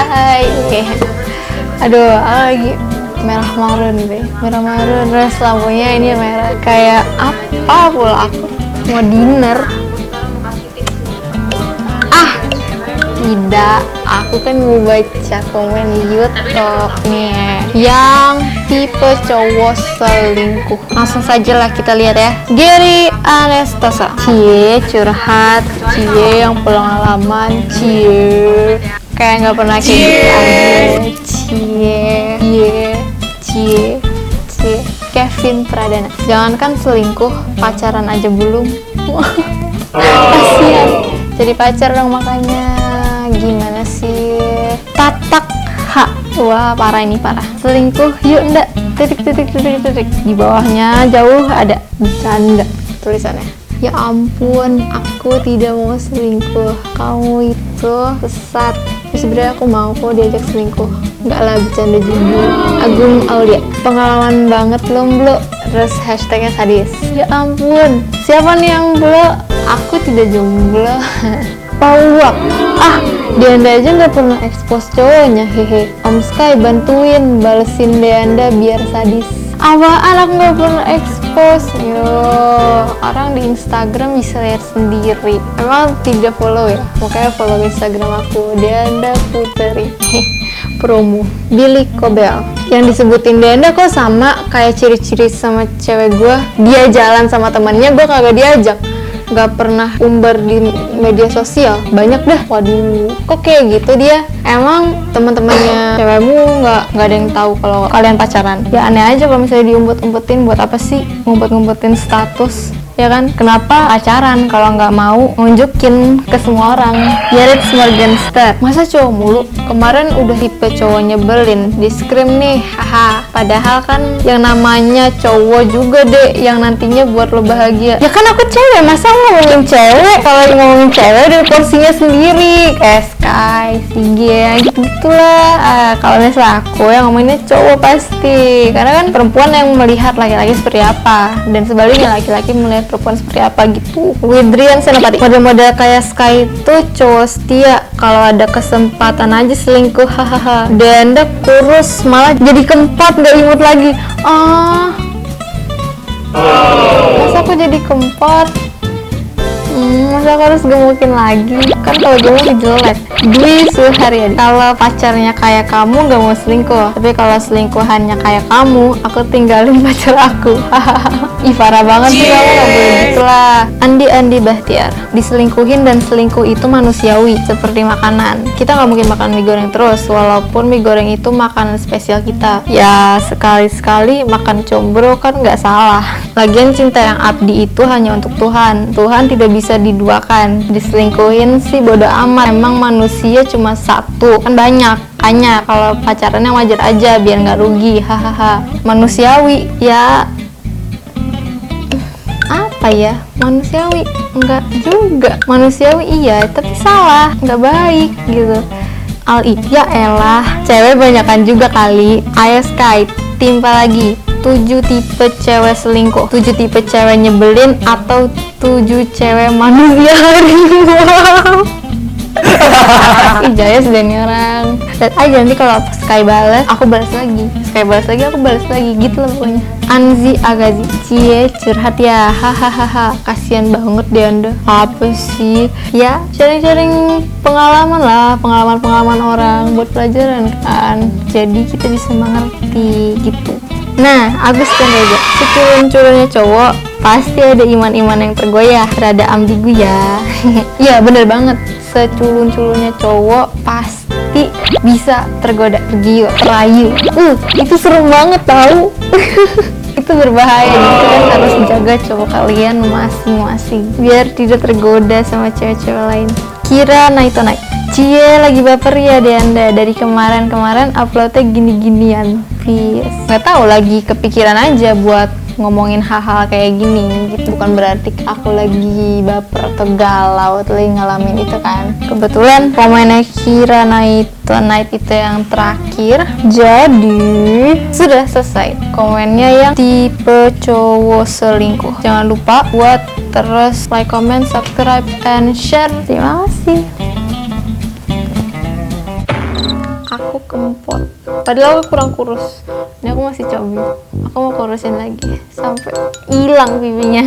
Hai. Aduh, lagi merah marun deh. Merah marun, terus lampunya ini merah. Kayak apa pula aku mau dinner. Tidak, aku kan mau baca komen di YouTube nih yang tipe cowok selingkuh. Langsung saja lah kita lihat ya. Gary Anastasia, cie curhat, cie yang pengalaman, cie kayak nggak pernah kayak gitu aja, cie Kevin Pradana, jangankan selingkuh, pacaran aja belum. Kasihan, jadi pacar dong makanya. Gimana sih? Tatak H. Wah, parah ini, parah. Selingkuh, yuk ndak. Titik. Di bawahnya jauh ada bercanda tulisannya. Ya ampun, aku tidak mau selingkuh. Kamu itu sesat. Sebenarnya aku mau kok diajak selingkuh. Enggak lah, bercanda juga. Agung Aulia, pengalaman banget belum. Terus hashtagnya sadis. Ya ampun, siapa nih yang belum? Aku tidak jomblo. Pauwak, Deanda aja nggak pernah expose cowoknya, hehe. Om Sky bantuin balesin Deanda biar sadis. Apaan aku nggak pernah expose? Yo, orang di Instagram bisa lihat sendiri. Emang tidak follow ya? Makanya follow Instagram aku, Deanda Puteri. Promo. Billy Kobel. Yang disebutin Deanda kok sama kayak ciri-ciri sama cewek gue. Dia jalan sama temannya, gue kagak diajak. Gak pernah umbar di media sosial, banyak dah. Waduh, kok kayak gitu dia? Emang teman-temannya cewekmu nggak ada yang tahu kalau kalian pacaran? Ya aneh aja kalau misalnya diumpet-umpetin. Buat apa sih ngumpet-ngumpetin status? Ya kan, kenapa pacaran kalau nggak mau nunjukin ke semua orang? Jared Morgenstern, masa cowok mulu? Kemarin udah tipe cowok nyebelin, di scream nih, haha. Padahal kan yang namanya cowok juga deh yang nantinya buat lo bahagia. Ya kan aku cewek, masa ngomongin cewek? Kalau ngomongin cewek udah porsinya sendiri, kayak Sky, Sige, gitu-gitulah. Kalau misalnya aku yang ngomonginnya cowok pasti, karena kan perempuan yang melihat laki-laki seperti apa, dan sebaliknya laki-laki melihat perempuan seperti apa gitu. Widrian Senopati, model-model kayak Sky itu cowok setia, kalau ada kesempatan aja selingkuh, hahaha. Deanda kurus malah jadi kempot, gak imut lagi. Masa aku jadi kempot? Masa aku harus gemukin lagi? Kan kalau gemuk jelek. Dwi Suharyadi, kalau pacarnya kayak kamu gak mau selingkuh, tapi kalau selingkuhannya kayak kamu, aku tinggalin pacar aku. Ih, parah banget sih, kamu gak boleh gitu lah. Andi Bahtiar, diselingkuhin dan selingkuh itu manusiawi, seperti makanan. Kita gak mungkin makan mie goreng terus, walaupun mie goreng itu makanan spesial kita. Ya sekali-sekali makan combro kan gak salah. Lagian cinta yang abdi itu hanya untuk Tuhan. Tuhan tidak bisa diduakan. Diselingkuhin sih bodo amat, emang manusia cuma satu, kan banyak. Hanya kalau pacarannya wajar aja biar nggak rugi, hahaha. Manusiawi ya, apa ya, manusiawi enggak juga, manusiawi iya tapi salah, nggak baik gitu. Ali, ya elah, cewek banyakan juga kali. Ayo Sky, timpa lagi 7 tipe cewek selingkuh, 7 tipe cewek nyebelin, atau 7 cewek manusia harimau. Ih, jayas deh nih orang. Lihat aja nanti kalau Sky balas, aku balas lagi. Sky balas lagi, aku balas lagi. Gitu lah pokoknya. Anzi Agazi, cie curhat ya, hahaha. Kasian banget deh Anda. Apa sih? Ya, sharing-sharing pengalaman lah, pengalaman-pengalaman orang buat pelajaran kan. Jadi kita bisa mengerti gitu. Nah, Agus dan Reza, seculun-culunnya cowok pasti ada iman-iman yang tergoyah, rada ambigu ya. Iya bener banget, seculun-culunnya cowok pasti bisa tergoda, tergiur, terayu. Itu serem banget tahu. Itu berbahaya, gitu kan harus jaga cowok kalian masing-masing biar tidak tergoda sama cewek-cewek lain. Kira Naitonai, cie lagi baper ya Deanda, dari kemarin-kemarin uploadnya gini-ginian. Nggak tahu, lagi kepikiran aja buat ngomongin hal-hal kayak gini gitu. Bukan berarti aku lagi baper atau galau atau lagi ngalamin itu kan. Kebetulan komennya Kira Night itu yang terakhir, jadi sudah selesai komennya yang tipe cowok selingkuh. Jangan lupa buat terus like, comment, subscribe, and share. Terima kasih. aku kempot. Padahal aku kurang kurus. Ini aku masih cobi. Aku mau kurusin lagi sampai hilang pipinya.